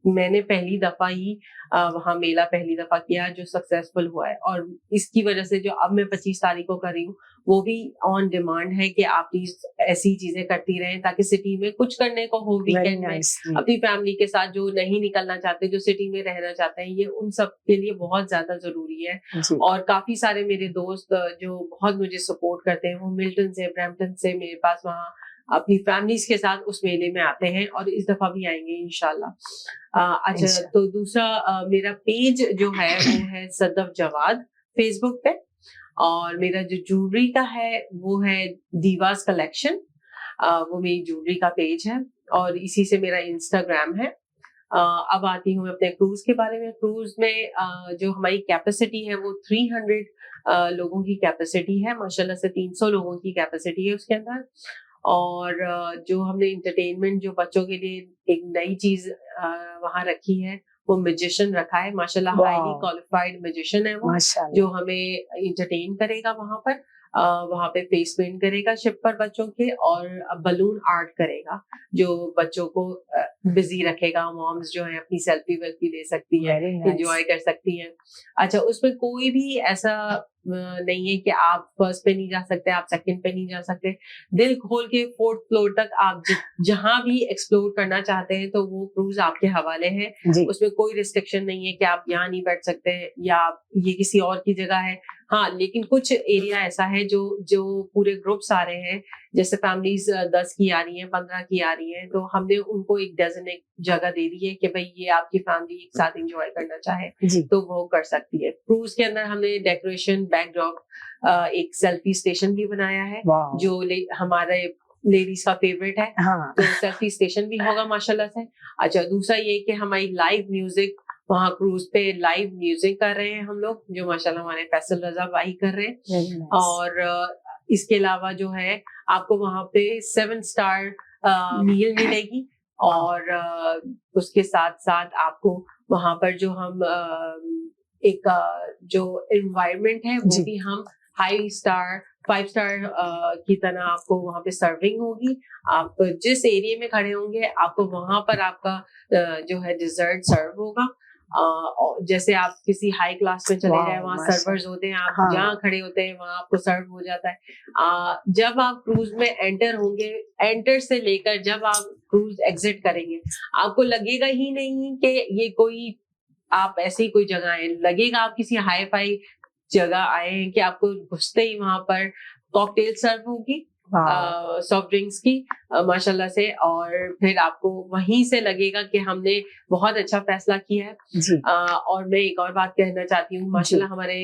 میں نے پہلی دفعہ ہی وہاں میلہ پہلی دفعہ کیا جو سکسیسفل ہوا ہے. اور اس کی وجہ سے جو اب میں 25 تاریخ کو کر رہی ہوں وہ بھی آن ڈیمانڈ ہے کہ آپ پلیز ایسی چیزیں کرتی رہیں تاکہ سٹی میں کچھ کرنے کو ہو ویکینڈ میں اپنی فیملی کے ساتھ, جو نہیں نکلنا چاہتے, جو سٹی میں رہنا چاہتے ہیں, یہ ان سب کے لیے بہت زیادہ ضروری ہے. اور کافی سارے میرے دوست جو بہت مجھے سپورٹ کرتے ہیں, وہ ملٹن سے, برمپٹن سے میرے پاس وہاں اپنی فیملیز کے ساتھ اس میلے میں آتے ہیں, اور اس دفعہ بھی آئیں گے انشاءاللہ. اچھا, تو دوسرا میرا پیج جو ہے وہ ہے صدف جواد فیس بک پہ, اور میرا جو جولری کا ہے وہ ہے دیواز کلیکشن, وہ میری جولری کا پیج ہے, اور اسی سے میرا انسٹاگرام ہے. اب آتی ہوں میں اپنے کروز کے بارے میں. کروز میں جو ہماری کیپیسٹی ہے وہ 300 لوگوں کی کیپیسٹی ہے, ماشاءاللہ سے 300 لوگوں کی کیپیسٹی ہے اس کے اندر. اور جو ہم نے انٹرٹینمنٹ جو بچوں کے لیے ایک نئی چیز وہاں رکھی ہے, وہ میوزیشین رکھا ہے ماشاءاللہ, ہائیلی کوالیفائڈ میوزیشین ہے وہ, جو ہمیں انٹرٹین کرے گا وہاں پہ فیس پینٹ کرے گا شپ پر بچوں کے, اور بلون آرٹ کرے گا جو بچوں کو بزی رکھے گا. مامز جو ہے اپنی سیلفی ویلفی لے سکتی ہے, انجوائے کر سکتی ہیں. اچھا, اس میں کوئی بھی ایسا نہیں ہے کہ آپ فرسٹ پہ نہیں جا سکتے, آپ سیکنڈ پہ نہیں جا سکتے. دل کھول کے 4th فلور تک آپ جہاں بھی ایکسپلور کرنا چاہتے ہیں تو وہ کروز آپ کے حوالے ہے. اس میں کوئی ریسٹرکشن نہیں ہے کہ آپ یہاں نہیں بیٹھ سکتے یا یہ کسی اور کی جگہ ہے. ہاں لیکن کچھ ایریا ایسا ہے جو پورے گروپس آ رہے ہیں, جیسے فیملیز 10 کی آ رہی ہیں, 15 کی آ رہی ہیں, تو ہم نے ان کو ایک ڈیزنیٹ جگہ دے دی ہے کہ بھائی یہ آپ کی فیملی ایک ساتھ انجوائے کرنا چاہے تو وہ کر سکتی ہے. کروز کے اندر ہم نے ڈیکوریشن, بیک ڈراپ, ایک سیلفی اسٹیشن بھی بنایا ہے جو ہمارے لیڈیز کا فیوریٹ ہے, تو سیلفی اسٹیشن بھی ہوگا ماشاءاللہ سے. اچھا, دوسرا یہ کہ ہماری لائیو میوزک وہاں کروز پہ لائیو میوزک کر رہے ہیں ہم لوگ, جو ماشاءاللہ ہمارے فیصل رضا بھائی کر رہے ہیں. اور اس کے علاوہ جو ہے آپ کو وہاں پہ 7 اسٹار میل ملے گی, اور اس کے ساتھ ساتھ آپ کو وہاں پر جو ہم ایک جو انوائرمنٹ ہے وہ بھی ہم ہائی اسٹار 5 اسٹار کی طرح آپ کو وہاں پہ سرونگ ہوگی. آپ جس ایریے میں کھڑے ہوں گے آپ کو وہاں پر آپ کا جو ہے ڈیزرٹ سرو ہوگا. جیسے آپ کسی ہائی کلاس میں چلے جائیں, وہاں سرورز ہوتے ہیں, آپ جہاں کھڑے ہوتے ہیں وہاں آپ کو سرو ہو جاتا ہے. جب آپ کروز میں انٹر ہوں گے, انٹر سے لے کر جب آپ کروز ایگزٹ کریں گے, آپ کو لگے گا ہی نہیں کہ یہ کوئی آپ ایسی کوئی جگہ ہے, لگے گا آپ کسی ہائی فائی جگہ آئے ہیں, کہ آپ کو گھستے ہی وہاں پر کاکٹیل سرو ہوگی سافٹ ڈرنکس کی ماشاءاللہ سے, اور پھر آپ کو وہیں سے لگے گا کہ ہم نے بہت اچھا فیصلہ کیا ہے. اور میں ایک اور بات کہنا چاہتی ہوں, ماشاءاللہ ہمارے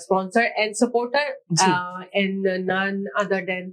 sponsor and supporter and none other than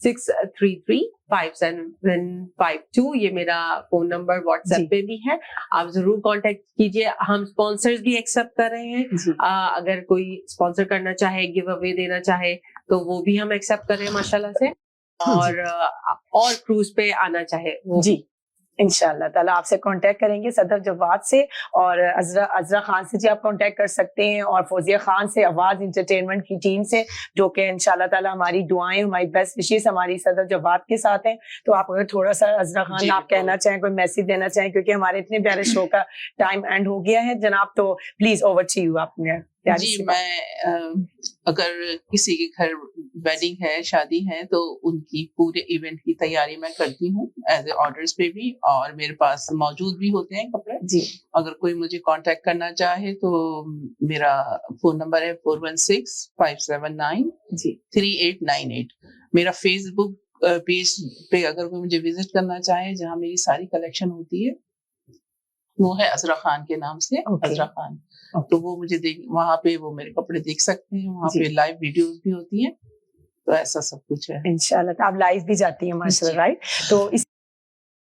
6335752 یہ میرا فون نمبر واٹس ایپ پہ بھی ہے, آپ ضرور کانٹیکٹ کیجیے. ہم اسپانسرز بھی ایکسپٹ کر رہے ہیں, اگر کوئی اسپانسر کرنا چاہے, گیو اوے دینا چاہے تو وہ بھی ہم ایکسپٹ کر رہے ہیں ماشاء اللہ سے, اور کروز پہ آنا چاہے وہ جی انشاءاللہ تعالیٰ آپ سے کانٹیکٹ کریں گے صدف جواد سے, اور عذرا خان سے جی آپ کانٹیکٹ کر سکتے ہیں, اور فوزیہ خان سے آواز انٹرٹینمنٹ کی ٹیم سے, جو کہ انشاءاللہ تعالیٰ ہماری دعائیں, ہماری بیسٹ وشیز ہماری صدف جواد کے ساتھ ہیں. تو آپ اگر تھوڑا سا عذرا خان آپ کہنا چاہیں, کوئی میسج دینا چاہیں, کیونکہ ہمارے اتنے پیارے شو کا ٹائم اینڈ ہو گیا ہے جناب, تو پلیز اوور ٹو یو. آپ نے جی میں اگر کسی کے گھر ویڈنگ ہے, شادی ہے, تو ان کی پورے ایونٹ کی تیاری میں کرتی ہوں ایز اے آرڈرز پہ بھی, اور میرے پاس موجود بھی ہوتے ہیں کپڑے. جی اگر کوئی مجھے کانٹیکٹ کرنا چاہے تو میرا فون نمبر ہے 4165793898. میرا فیس بک پیج پہ اگر کوئی مجھے وزٹ کرنا چاہے, جہاں میری ساری کلیکشن ہوتی ہے, وہ ہے عذرا خان کے نام سے, عذرا خان. تو وہ مجھے وہاں پہ وہ میرے کپڑے دیکھ سکتے ہیں, وہاں پہ لائیو ویڈیوز بھی ہوتی ہیں, تو ایسا سب کچھ ہے انشاءاللہ. آپ لائیو بھی جاتی ہیں ماشاء اللہ, رائٹ؟ تو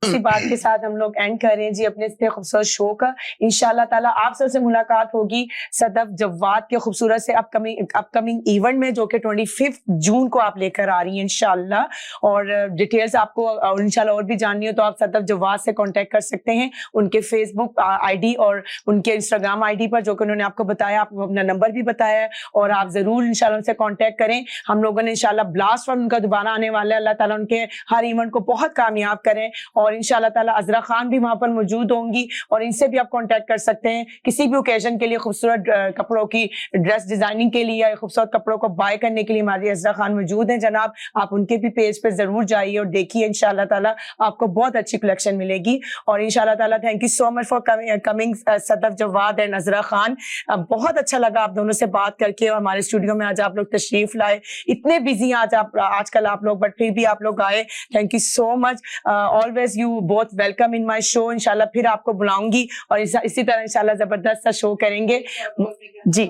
اسی بات کے ساتھ ہم لوگ اینڈ کر رہے ہیں جی اپنے اس خوبصورت شو کا. انشاءاللہ تعالیٰ آپ سب سے ملاقات ہوگی صدف جواد کے خوبصورت سے اپ کمنگ ایونٹ میں, جو کہ 25 جون کو آپ لے کر آ رہی ہیں انشاءاللہ. اور ڈیٹیلز آپ کو انشاءاللہ اور بھی جاننی ہو تو آپ صدف جواد سے کانٹیکٹ کر سکتے ہیں, ان کے فیس بک آئی ڈی اور ان کے انسٹاگرام آئی ڈی پر, جو کہ انہوں نے آپ کو بتایا, آپ کو اپنا نمبر بھی بتایا ہے, اور آپ ضرور انشاءاللہ ان سے کانٹیکٹ کریں. ہم لوگوں نے انشاءاللہ بلاسٹ فن ان کا دوبارہ آنے والا ہے, اللہ تعالیٰ ان کے ہر ایونٹ کو بہت کامیاب کریں. اور انشاءاللہ تعالیٰ عذرا خان بھی وہاں پر موجود ہوں گی, اور ان سے بھی آپ کانٹیکٹ کر سکتے ہیں کسی بھی اوکیزن کے لیے, خوبصورت کپڑوں کی ڈریس ڈیزائننگ کے لیے, یا خوبصورت کپڑوں کو بائی کرنے کے لیے ہماری عذرا خان موجود ہیں جناب. آپ ان کے بھی پیج پہ ضرور جائیے اور دیکھیے, انشاءاللہ تعالیٰ آپ کو بہت اچھی کلیکشن ملے گی. اور انشاءاللہ تعالیٰ thank you so much for coming Sadaf Jawad and Azra Khan. بہت اچھا لگا آپ دونوں سے بات کر کے, اور ہمارے اسٹوڈیو میں آج آپ لوگ تشریف لائے. اتنے بزی ہیں آج کل آپ لوگ, بٹ پھر بھی آپ لوگ آئے, thank you so much. Always you both welcome in my show. انشاءاللہ پھر آپ کو بلاؤں گی, اور اسی طرح انشاءاللہ زبردست سا شو کریں گے. جی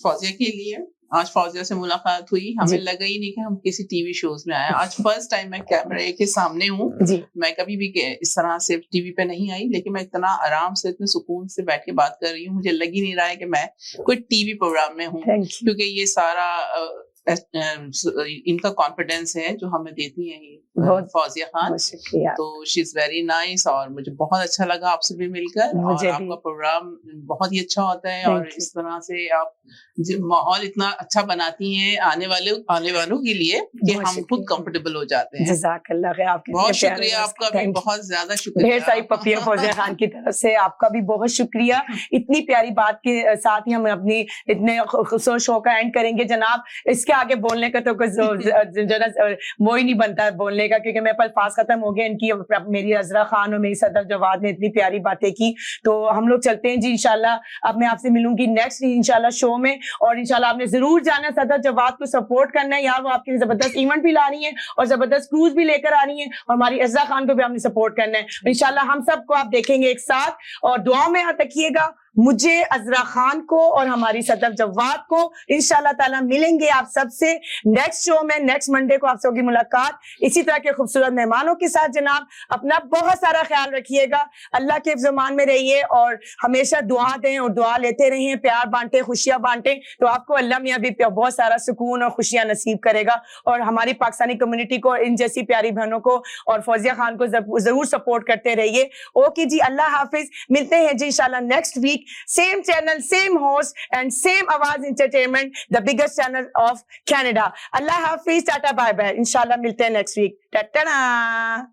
فوزیہ کے لیے آج فوزیہ سے ملاقات ہوئی, ہمیں لگا ہی نہیں کہ ہم کسی ٹی وی شوز میں آئے. آج فرسٹ ٹائم میں کیمرے کے سامنے ہوں. میں کبھی بھی اس طرح سے ٹی وی پہ نہیں آئی, لیکن میں اتنا آرام سے, اتنے سکون سے بیٹھ کے بات کر رہی ہوں, مجھے لگ ہی نہیں رہا ہے کہ میں کوئی ٹی وی پروگرام میں ہوں, کیونکہ یہ سارا ان کا کانفیڈینس ہے جو ہمیں دیتی ہیں فوزیہ خان. تو شی از ویری نائس, اور مجھے بہت اچھا لگا آپ سے بھی مل کر, اور آپ کا پروگرام بہت ہی اچھا ہوتا ہے, اور اس طرح سے آپ ماحول اتنا اچھا بناتی ہیں آنے والوں کے لیے کہ ہم خود کمفرٹیبل ہو جاتے ہیں. جزاک اللہ خیر, آپ بہت شکریہ, آپ کا بھی بہت زیادہ شکریہ. ڈھیر ساری پپیاں فوزیہ خان کی طرف سے, آپ کا بھی بہت شکریہ. اتنی پیاری بات کے ساتھ ہی ہم اپنی اتنے خوبصورت شو کا اینڈ کریں گے جناب. اس کے آگے بولنے کا تو کوئی وہ ہی نہیں بنتا بولنے کا, کیونکہ میرے الفاظ ختم ہو گئے. ان کی میری عذرا خان اور میری صدف جواد نے اتنی پیاری باتیں کی, تو ہم لوگ چلتے ہیں جی انشاءاللہ. اب میں آپ سے ملوں گی نیکسٹ انشاءاللہ شو میں, اور انشاءاللہ آپ نے ضرور جانا ہے صدف جواد کو سپورٹ کرنا ہے یار. وہ آپ کے زبردست ایونٹ بھی لا رہی ہیں, اور زبردست کروز بھی لے کر آ رہی ہیں, اور ہماری عذرا خان کو بھی آپ نے سپورٹ کرنا ہے. انشاءاللہ ہم سب کو آپ دیکھیں گے ایک ساتھ, اور دعا میں یاد رکھیے گا مجھے, عذرا خان کو, اور ہماری صدف جواد کو. انشاءاللہ تعالیٰ ملیں گے آپ سب سے نیکسٹ شو میں. نیکسٹ منڈے کو آپ سب کی ملاقات اسی طرح کے خوبصورت مہمانوں کے ساتھ. جناب اپنا بہت سارا خیال رکھیے گا, اللہ کے زمان میں رہیے, اور ہمیشہ دعا دیں اور دعا لیتے رہیں, پیار بانٹیں, خوشیاں بانٹیں, تو آپ کو اللہ میاں بھی بہت سارا سکون اور خوشیاں نصیب کرے گا. اور ہماری پاکستانی کمیونٹی کو, ان جیسی پیاری بہنوں کو اور فوزیہ خان کو ضرور سپورٹ کرتے رہیے. اوکے جی, اللہ حافظ. ملتے ہیں جی انشاءاللہ next week, same channel, same host and same Awaz Entertainment, the biggest channel of Canada. Allah Hafiz, tata, bye bye. Inshallah milte hain next week. Ta-ta-da!